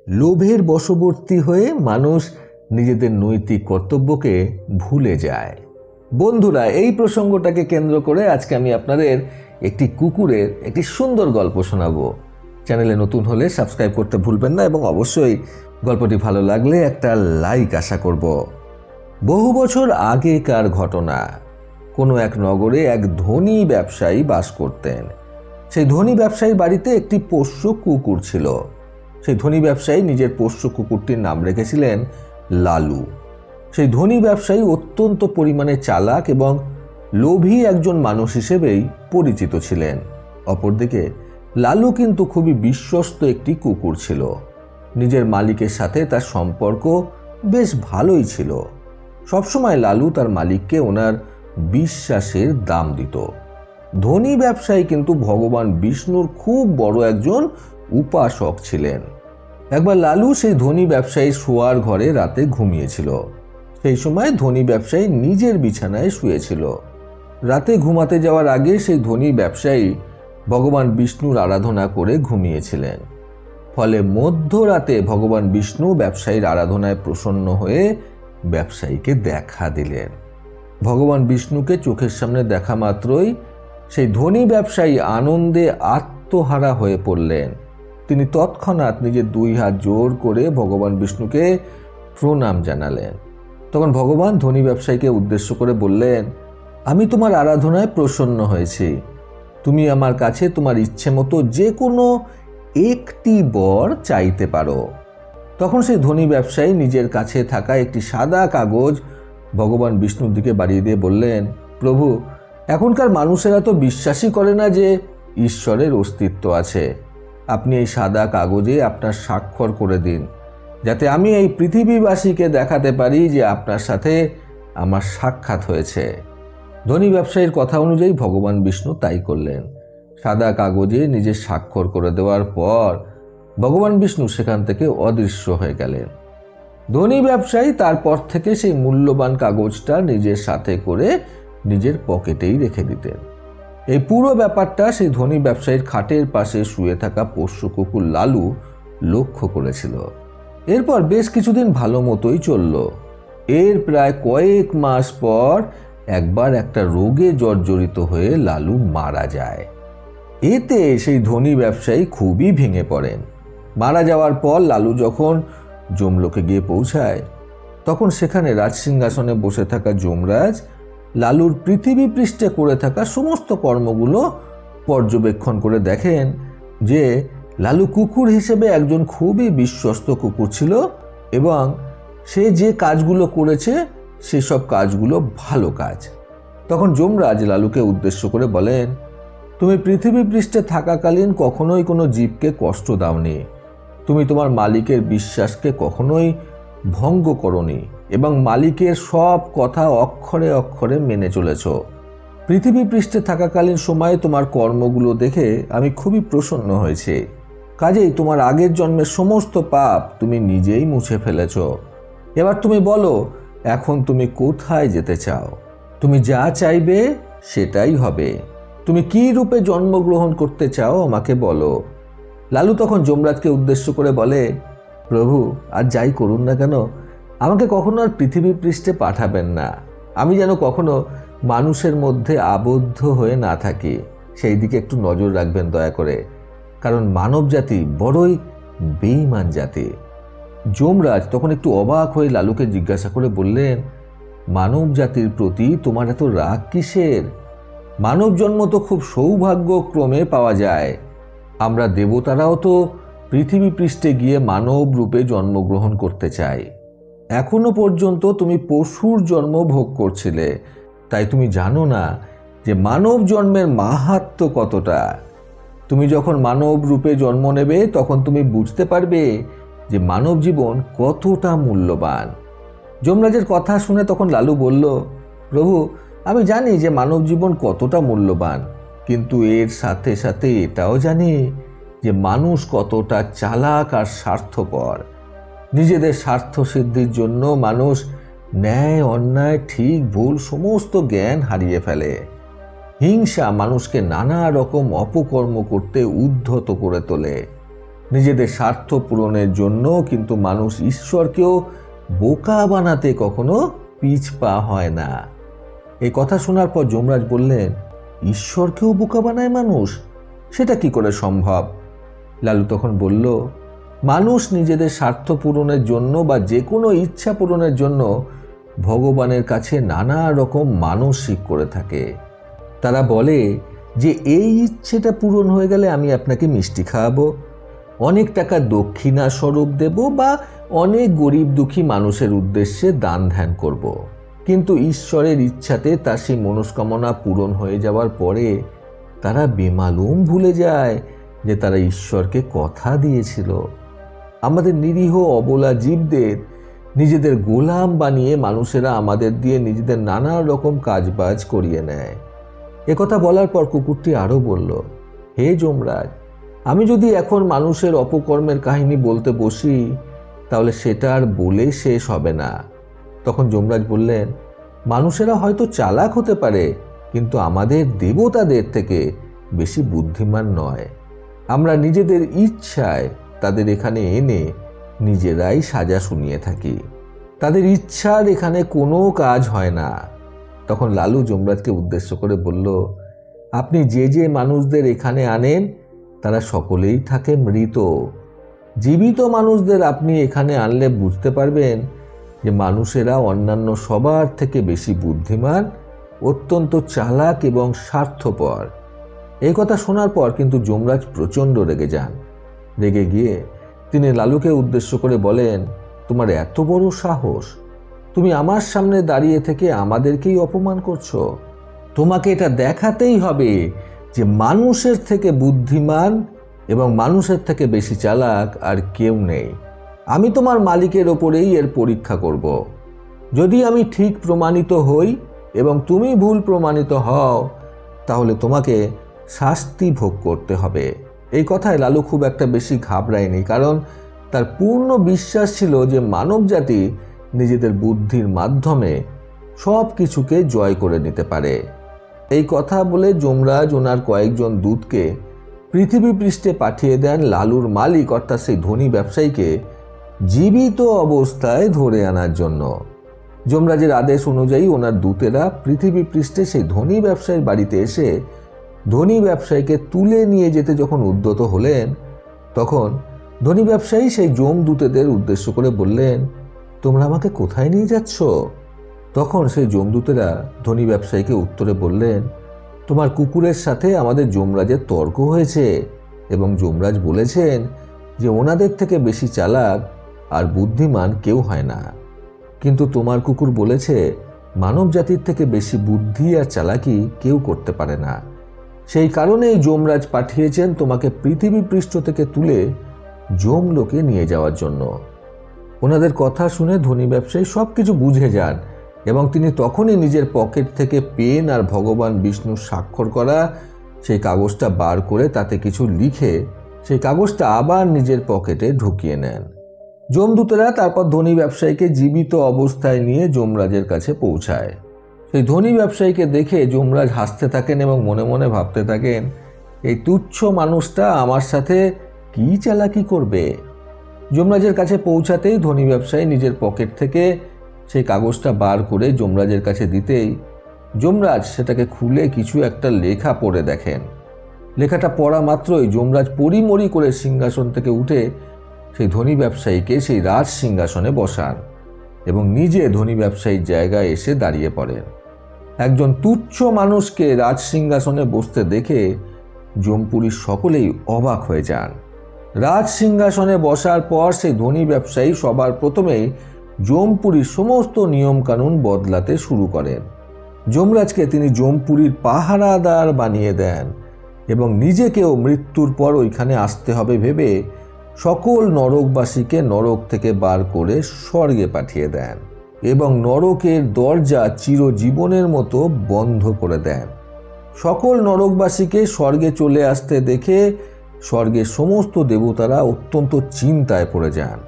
লোভের বশবর্তী হয়ে মানুষ নিজেদের নৈতিক কর্তব্যকে ভুলে যায়। বন্ধুরা, এই প্রসঙ্গটাকে কেন্দ্র করে আজকে আমি আপনাদের একটি কুকুরের একটি সুন্দর গল্প শোনাবো। চ্যানেলে নতুন হলে সাবস্ক্রাইব করতে ভুলবেন না এবং অবশ্যই গল্পটি ভালো লাগলে একটা লাইক আশা করব। বহু বছর আগেকার ঘটনা। কোনো এক নগরে এক ধনী ব্যবসায়ী বাস করতেন। সেই ধনী ব্যবসায়ীর বাড়িতে একটি পোষ্য কুকুর ছিল। সেই ধনী ব্যবসায়ী নিজের পোষ্য কুকুরটির নাম রেখেছিলেন লালু। সেই ধনী ব্যবসায়ী অত্যন্ত পরিমাণে চালাক এবং লোভী একজন মানুষ হিসেবেই পরিচিত ছিলেন। অপরদিকে লালু কিন্তু খুবই বিশ্বস্ত একটি কুকুর ছিল। নিজের মালিকের সাথে তার সম্পর্ক বেশ ভালোই ছিল। সবসময় লালু তার মালিককে ওনার বিশ্বাসের দাম দিত। ধনী ব্যবসায়ী কিন্তু ভগবান বিষ্ণুর খুব বড় একজন উপাসক ছিলেন। একবার লালু সেই ধনী ব্যবসায়ীর শোয়ার ঘরে রাতে ঘুমিয়েছিল। সেই সময় ধনী ব্যবসায়ী নিজের বিছানায় শুয়েছিল। রাতে ঘুমাতে যাওয়ার আগে সেই ধনী ব্যবসায়ী ভগবান বিষ্ণুর আরাধনা করে ঘুমিয়েছিলেন। ফলে মধ্যরাতে ভগবান বিষ্ণু ব্যবসায়ীর আরাধনায় প্রসন্ন হয়ে ব্যবসায়ীকে দেখা দিলেন। ভগবান বিষ্ণুকে চোখের সামনে দেখা মাত্রই সেই ধনী ব্যবসায়ী আনন্দে আত্মহারা হয়ে পড়লেন। তিনি তৎক্ষণাৎ নিজের দুই হাত জোর করে ভগবান বিষ্ণুকে প্রণাম জানালেন। তখন ভগবান ধনী ব্যবসায়ীকে উদ্দেশ্য করে বললেন, আমি তোমার আরাধনায় প্রসন্ন হয়েছি। তুমি আমার কাছে তোমার ইচ্ছে মতো যে কোনো একটি বর চাইতে পারো। তখন সেই ধনী ব্যবসায়ী নিজের কাছে থাকা একটি সাদা কাগজ ভগবান বিষ্ণুর দিকে বাড়িয়ে দিয়ে বললেন, প্রভু, এখনকার মানুষেরা তো বিশ্বাসই করে না যে ঈশ্বরের অস্তিত্ব আছে। আপনি এই সাদা কাগজে আপনার স্বাক্ষর করে দিন, যাতে আমি এই পৃথিবীবাসীকে দেখাতে পারি যে আপনার সাথে আমার সাক্ষাৎ হয়েছে। ধনী ব্যবসায়ীর কথা অনুযায়ী ভগবান বিষ্ণু তাই করলেন। সাদা কাগজে নিজের স্বাক্ষর করে দেওয়ার পর ভগবান বিষ্ণু সেখান থেকে অদৃশ্য হয়ে গেলেন। ধনী ব্যবসায়ী তারপর থেকে সেই মূল্যবান কাগজটা নিজের সাথে করে নিজের পকেটেই রেখে দিতেন। এই পুরো ব্যাপারটা সেই ধনী ব্যবসায়ীর খাটের পাশে শুয়ে থাকা পোষ্য কুকুর লালু লক্ষ্য করেছিল। এরপর বেশ কিছুদিন ভালো মতোই চলল। এর প্রায় কয়েক মাস পর একবার একটা রোগে জর্জরিত হয়ে লালু মারা যায়। এতে সেই ধনী ব্যবসায়ী খুবই ভেঙে পড়েন। মারা যাওয়ার পর লালু যখন যমলোকে গিয়ে পৌঁছায়, তখন সেখানে রাজসিংহাসনে বসে থাকা যমরাজ লালুর পৃথিবী পৃষ্ঠে করে থাকা সমস্ত কর্মগুলো পর্যবেক্ষণ করে দেখেন যে লালু কুকুর হিসেবে একজন খুবই বিশ্বস্ত কুকুর ছিল এবং সে যে কাজগুলো করেছে সেসব কাজগুলো ভালো কাজ। তখন যমরাজ লালুকে উদ্দেশ্য করে বলেন, তুমি পৃথিবী পৃষ্ঠে থাকাকালীন কখনোই কোনো জীবকে কষ্ট দাওনি। তুমি তোমার মালিকের বিশ্বাসকে কখনোই ভঙ্গ করনি এবং মালিকের সব কথা অক্ষরে অক্ষরে মেনে চলেছ। পৃথিবী পৃষ্ঠে থাকাকালীন সময়ে তোমার কর্মগুলো দেখে আমি খুবই প্রসন্ন হয়েছি। কাজেই তোমার আগের জন্মের সমস্ত পাপ তুমি নিজেই মুছে ফেলেছ। এবার তুমি বলো, এখন তুমি কোথায় যেতে চাও? তুমি যা চাইবে সেটাই হবে। তুমি কি রূপে জন্মগ্রহণ করতে চাও আমাকে বলো। লালু তখন যমরাজকে উদ্দেশ্য করে বলে, প্রভু, আর যাই করুন না কেন, আমাকে কখনো আর পৃথিবী পৃষ্ঠে পাঠাবেন না। আমি যেন কখনো মানুষের মধ্যে আবদ্ধ হয়ে না থাকি, সেই দিকে একটু নজর রাখবেন দয়া করে, কারণ মানব জাতি বড়ই বেঈমান জাতি। যমরাজ তখন একটু অবাক হয়ে লালুকে জিজ্ঞাসা করে বললেন, মানব জাতির প্রতি তোমার এত রাগ কিসের? মানব জন্ম তো খুব সৌভাগ্যক্রমে পাওয়া যায়। আমরা দেবতারাও তো পৃথিবী পৃষ্ঠে গিয়ে মানব রূপে জন্মগ্রহণ করতে চাই। এখনো পর্যন্ত তুমি পশুর জন্ম ভোগ করছিলে, তাই তুমি জানো না যে মানব জন্মের মাহাত্ম্য কতটা। তুমি যখন মানব রূপে জন্ম নেবে তখন তুমি বুঝতে পারবে যে মানব জীবন কতটা মূল্যবান। যমরাজের কথা শুনে তখন লালু বলল, প্রভু, আমি জানি যে মানব জীবন কতটা মূল্যবান, কিন্তু এর সাথে সাথে এটাও জানি যে মানুষ কতটা চালাক আর স্বার্থপর। নিজেদের স্বার্থ সিদ্ধির জন্য মানুষ ন্যায় অন্যায় ঠিক ভুল সমস্ত জ্ঞান হারিয়ে ফেলে। হিংসা মানুষকে নানা রকম অপকর্ম করতে উদ্ধত করে তোলে। নিজেদের স্বার্থ পূরণের জন্য কিন্তু মানুষ ঈশ্বরকেও বোকা বানাতে কখনো পিছপা হয় না। এই কথা শোনার পর যমরাজ বললেন, ঈশ্বরকেও বোকা বানায় মানুষ? সেটা কি করে সম্ভব? লালু তখন বলল, মানুষ নিজেদের স্বার্থ পূরণের জন্য বা যে কোনো ইচ্ছা পূরণের জন্য ভগবানের কাছে নানা রকম মানসিক করে থাকে। তারা বলে যে এই ইচ্ছেটা পূরণ হয়ে গেলে আমি আপনাকে মিষ্টি খাওয়াবো, অনেক টাকা দক্ষিণা স্বরূপ দেব বা অনেক গরিব দুঃখী মানুষের উদ্দেশ্যে দান ধ্যান করব। কিন্তু ঈশ্বরের ইচ্ছাতে তার সেই মনস্কামনা পূরণ হয়ে যাওয়ার পরে তারা বেমালুম ভুলে যায় যে তারা ঈশ্বরকে কথা দিয়েছিল। আমাদের নিরীহ অবলা জীবদের নিজেদের গোলাম বানিয়ে মানুষেরা আমাদের দিয়ে নিজেদের নানা রকম কাজবাজ করিয়ে নেয়। একথা বলার পর কুকুরটি আরও বলল, হে যমরাজ, আমি যদি এখন মানুষের অপকর্মের কাহিনী বলতে বসি তাহলে সেটা আর বলে শেষ হবে না। তখন যমরাজ বললেন, মানুষেরা হয়তো চালাক হতে পারে, কিন্তু আমাদের দেবতাদের থেকে বেশি বুদ্ধিমান নয়। আমরা নিজেদের ইচ্ছায় তাদের এখানে এনে নিজেরাই সাজা শুনিয়ে থাকি। তাদের ইচ্ছার এখানে কোনো কাজ হয় না। তখন লালু যমরাজকে উদ্দেশ্য করে বলল, আপনি যে যে মানুষদের এখানে আনেন তারা সকলেই থাকে মৃত। জীবিত মানুষদের আপনি এখানে আনলে বুঝতে পারবেন যে মানুষেরা অন্যান্য সবার থেকে বেশি বুদ্ধিমান, অত্যন্ত চালাক এবং স্বার্থপর। এই কথা শোনার পর কিন্তু যমরাজ প্রচণ্ড রেগে যান। রেগে গিয়ে তিনি লালুকে উদ্দেশ্য করে বলেন, তোমার এত বড় সাহস, তুমি আমার সামনে দাঁড়িয়ে থেকে আমাদেরকেই অপমান করছো। তোমাকে এটা দেখাতেই হবে যে মানুষের থেকে বুদ্ধিমান এবং মানুষের থেকে বেশি চালাক আর কেউ নেই। আমি তোমার মালিকের ওপরেই এর পরীক্ষা করব। যদি আমি ঠিক প্রমাণিত হই এবং তুমি ভুল প্রমাণিত হও তাহলে তোমাকে শাস্তি ভোগ করতে হবে। এই কথায় লালু খুব একটা বেশি ঘাবড়ায়নি, কারণ তার পূর্ণ বিশ্বাস ছিল যে মানবজাতি নিজেদের বুদ্ধির মাধ্যমে সব কিছুকে জয় করে নিতে পারে। এই কথা বলে যমরাজ ওনার কয়েকজন দূতকে পৃথিবী পৃষ্ঠে পাঠিয়ে দেন লালুর মালিক অর্থাৎ সেই ধনী ব্যবসায়ীকে জীবিত অবস্থায় ধরে আনার জন্য। যমরাজের আদেশ অনুযায়ী ওনার দূতেরা পৃথিবী পৃষ্ঠে সেই ধনী ব্যবসায়ীর বাড়িতে এসে ধনী ব্যবসায়ীকে তুলে নিয়ে যেতে যখন উদ্যত হলেন, তখন ধনী ব্যবসায়ী সেই যমদূতেদের উদ্দেশ্য করে বললেন, তোমরা আমাকে কোথায় নিয়ে যাচ্ছ? তখন সেই যমদূতেরা ধনী ব্যবসায়ীকে উত্তরে বললেন, তোমার কুকুরের সাথে আমাদের যমরাজের তর্ক হয়েছে এবং যমরাজ বলেছেন যে ওনাদের থেকে বেশি চালাক আর বুদ্ধিমান কেউ হয় না। কিন্তু তোমার কুকুর বলেছে মানব জাতির থেকে বেশি বুদ্ধি আর চালাকি কেউ করতে পারে না। সেই কারণেই যমরাজ পাঠিয়েছেন তোমাকে পৃথিবী পৃষ্ঠ থেকে তুলে যমলোকে নিয়ে যাওয়ার জন্য। ওনাদের কথা শুনে ধনী ব্যবসায়ী সব কিছু বুঝে যান এবং তিনি তখনই নিজের পকেট থেকে পেন আর ভগবান বিষ্ণুর স্বাক্ষর করা সেই কাগজটা বার করে তাতে কিছু লিখে সেই কাগজটা আবার নিজের পকেটে ঢুকিয়ে নেন। যমদূতেরা তারপর ধনী ব্যবসায়ীকে জীবিত অবস্থায় নিয়ে যমরাজের কাছে পৌঁছায়। সেই ধনী ব্যবসায়ীকে দেখে যমরাজ হাসতে থাকেন এবং মনে মনে ভাবতে থাকেন, এই তুচ্ছ মানুষটা আমার সাথে কি চালাকি করবে। যমরাজের কাছে পৌঁছাতেই ধনী ব্যবসায়ী নিজের পকেট থেকে সেই কাগজটা বার করে যমরাজের কাছে দিতেই যমরাজ সেটাকে খুলে কিছু একটা লেখা পড়ে দেখেন। লেখাটা পড়া মাত্রই যমরাজ পরিমরি করে সিংহাসন থেকে উঠে সেই ধনী ব্যবসায়ীকে সেই রাজ সিংহাসনে বসান এবং নিজে ধনী ব্যবসায়ীর জায়গায় এসে দাঁড়িয়ে পড়েন। একজন তুচ্ছ মানুষকে রাজ সিংহাসনে বসতে দেখে যমপুরীর সকলেই অবাক হয়ে যান। রাজ সিংহাসনে বসার পর সেই ধনী ব্যবসায়ী সবার প্রথমেই যমপুরীর সমস্ত নিয়মকানুন বদলাতে শুরু করেন। যমরাজকে তিনি যমপুরীর পাহারাদার বানিয়ে দেন এবং নিজেকেও মৃত্যুর পর ওইখানে আসতে হবে ভেবে সকল নরকবাসীকে নরক থেকে বার করে স্বর্গে পাঠিয়ে দেন এবং নরকের দরজা চিরজীবনের মতো বন্ধ করে দেন। সকল নরকবাসীকে স্বর্গে চলে আসতে দেখে স্বর্গের সমস্ত দেবতারা অত্যন্ত চিন্তায় পড়ে যান।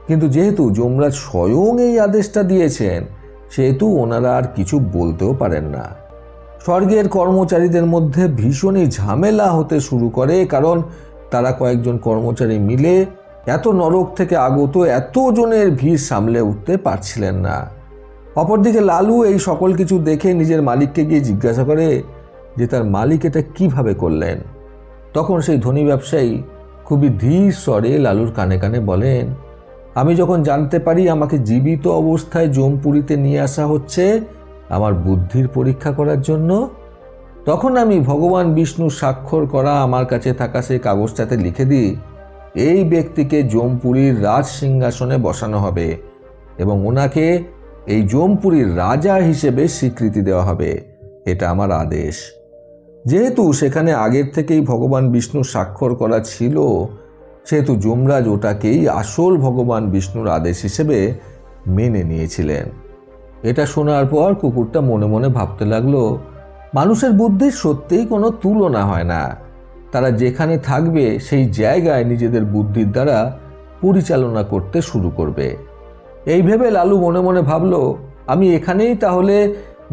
কিন্তু যেহেতু যমরাজ স্বয়ং এই আদেশটা দিয়েছেন সেহেতু ওনারা আর কিছু বলতেও পারেন না। স্বর্গের কর্মচারীদের মধ্যে ভীষণই ঝামেলা হতে শুরু করে, কারণ তারা কয়েকজন কর্মচারী মিলে এত নরক থেকে আগত এতজনের ভিড় সামলে উঠতে পারছিলেন না। অপরদিকে লালু এই সকল কিছু দেখে নিজের মালিককে গিয়ে জিজ্ঞাসা করে যে তার মালিক এটা কিভাবে করলেন। তখন সেই ধনী ব্যবসায়ী খুবই ধীর স্বরে লালুর কানে কানে বলেন, আমি যখন জানতে পারি আমাকে জীবিত অবস্থায় জমপুরীতে নিয়ে আসা হচ্ছে আমার বুদ্ধির পরীক্ষা করার জন্য, তখন আমি ভগবান বিষ্ণুর স্বাক্ষর করা আমার কাছে থাকা সেই কাগজটাতে লিখে দিই, এই ব্যক্তিকে জমপুরীর রাজ সিংহাসনে বসানো হবে এবং ওনাকে এই জমপুরীর রাজা হিসেবে স্বীকৃতি দেওয়া হবে। এটা আমার আদেশ। যেহেতু সেখানে আগের থেকেই ভগবান বিষ্ণুর স্বাক্ষর করা ছিল, সেহেতু যমরাজ ওটাকেই আসল ভগবান বিষ্ণুর আদেশ হিসেবে মেনে নিয়েছিলেন। এটা শোনার পর কুকুরটা মনে মনে ভাবতে লাগলো, মানুষের বুদ্ধির সত্যিই কোনো তুলনা হয় না। তারা যেখানে থাকবে সেই জায়গায় নিজেদের বুদ্ধির দ্বারা পরিচালনা করতে শুরু করবে। এই ভেবে লালু মনে মনে ভাবল, আমি এখানেই তাহলে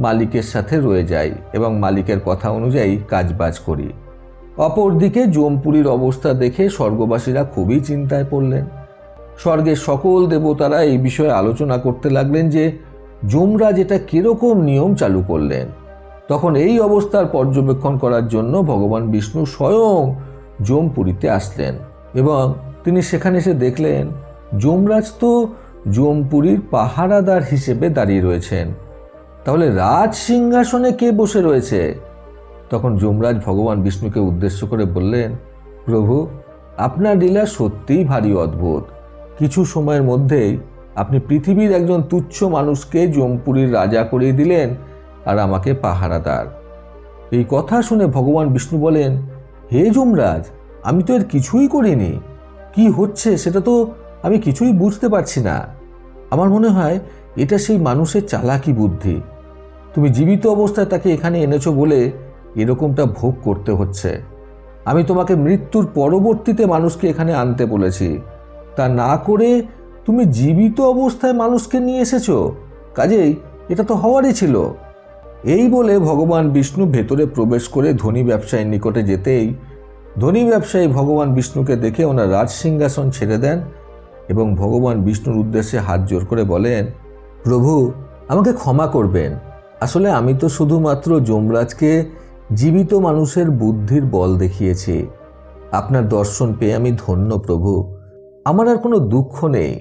মালিকের সাথে রয়ে যাই এবং মালিকের কথা অনুযায়ী কাজবাজ করি। অপরদিকে জমপুরীর অবস্থা দেখে স্বর্গবাসীরা খুবই চিন্তায় পড়লেন। স্বর্গের সকল দেবতারা এই বিষয়ে আলোচনা করতে লাগলেন যে যমরাজ এটা কিরকম নিয়ম চালু করলেন। তখন এই অবস্থার পর্যবেক্ষণ করার জন্য ভগবান বিষ্ণু স্বয়ং জমপুরীতে আসলেন এবং তিনি সেখানে এসে দেখলেন যমরাজ তো জমপুরীর পাহারাদার হিসেবে দাঁড়িয়ে রয়েছেন। তাহলে রাজ সিংহাসনে কে বসে রয়েছে? তখন যমরাজ ভগবান বিষ্ণুকে উদ্দেশ্য করে বললেন, প্রভু, আপনার লীলা সত্যিই ভারী অদ্ভুত। কিছু সময়ের মধ্যেই আপনি পৃথিবীর একজন তুচ্ছ মানুষকে জমপুরীর রাজা করিয়ে দিলেন আর আমাকে পাহারাদার। এই কথা শুনে ভগবান বিষ্ণু বলেন, হে যমরাজ, আমি তো এর কিছুই করিনি। কি হচ্ছে সেটা তো আমি কিছুই বুঝতে পারছি না। আমার মনে হয় এটা সেই মানুষের চালাকি বুদ্ধি। তুমি জীবিত অবস্থায় তাকে এখানে এনেছো বলে এরকমটা ভোগ করতে হচ্ছে। আমি তোমাকে মৃত্যুর পরবর্তীতে মানুষকে এখানে আনতে বলেছি, তা না করে তুমি জীবিত অবস্থায় মানুষকে নিয়ে এসেছো। কাজেই এটা তো হওয়ারই ছিল। এই বলে ভগবান বিষ্ণু ভেতরে প্রবেশ করে ধনী ব্যবসায়ীর নিকটে যেতেই ধনী ব্যবসায়ী ভগবান বিষ্ণুকে দেখে ওনার রাজ সিংহাসন ছেড়ে দেন এবং ভগবান বিষ্ণুর উদ্দেশ্যে হাত জোর করে বলেন, প্রভু, আমাকে ক্ষমা করবেন। আসলে আমি তো শুধুমাত্র যমরাজকে জীবিত মানুষের বুদ্ধির বল দেখিয়েছি। আপনার দর্শন পেয়ে আমি ধন্য প্রভু, আমার আর কোনো দুঃখ নেই।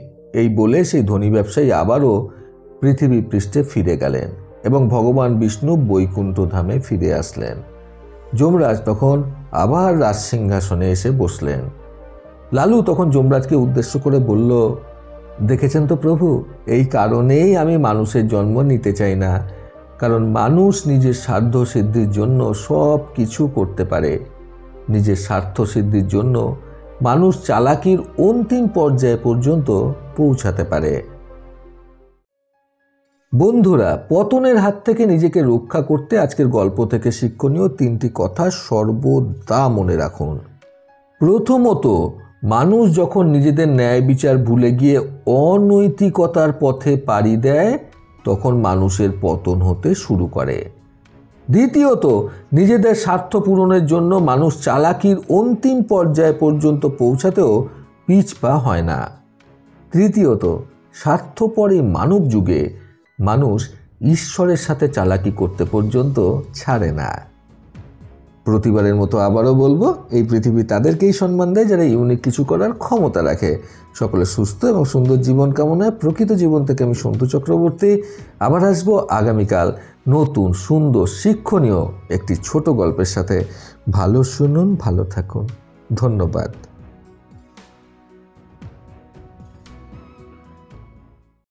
এই বলে সেই ধনী ব্যবসায়ী আবারও পৃথিবী পৃষ্ঠে ফিরে গেলেন এবং ভগবান বিষ্ণু বৈকুণ্ঠ ধামে ফিরে আসলেন। যমরাজ তখন আবার রাজ সিংহাসনে এসে বসলেন। লালু তখন যমরাজকে উদ্দেশ্য করে বলল, দেখেছেন তো প্রভু, এই কারণেই আমি মানুষের জন্ম নিতে চাই না, কারণ মানুষ নিজের স্বার্থ সিদ্ধির জন্য সব কিছু করতে পারে। নিজের স্বার্থ সিদ্ধির জন্য মানুষ চালাকির অন্তিম পর্যায়ে পর্যন্ত পৌঁছাতে পারে। বন্ধুরা, পতনের হাত থেকে নিজেকে রক্ষা করতে আজকের গল্প থেকে শিক্ষণীয় 3টি কথা সর্বদা মনে রাখুন। প্রথমত, মানুষ যখন নিজেদের ন্যায় বিচার ভুলে গিয়ে অনৈতিকতার পথে পাড়ি দেয় তখন মানুষের পতন হতে শুরু করে। দ্বিতীয়ত, নিজেদের স্বার্থ পূরণের জন্য মানুষ চালাকির অন্তিম পর্যায়ে পর্যন্ত পৌঁছাতেও পিছপা হয় না। তৃতীয়ত, স্বার্থপর এই মানব যুগে মানুষ ঈশ্বরের সাথে চালাকি করতে পর্যন্ত ছাড়ে না। প্রতিবারের মতো আবারও বলবো, এই পৃথিবী তাদেরকেই সম্মান দেয় যারা ইউনিক কিছু করার ক্ষমতা রাখে। সকলে সুস্থ এবং সুন্দর জীবন কামনায় প্রকৃত জীবন থেকে আমি সন্তু চক্রবর্তী আবার আসবো আগামীকাল নতুন সুন্দর শিক্ষণীয় একটি ছোট গল্পের সাথে। ভালো শুনুন, ভালো থাকুন। ধন্যবাদ।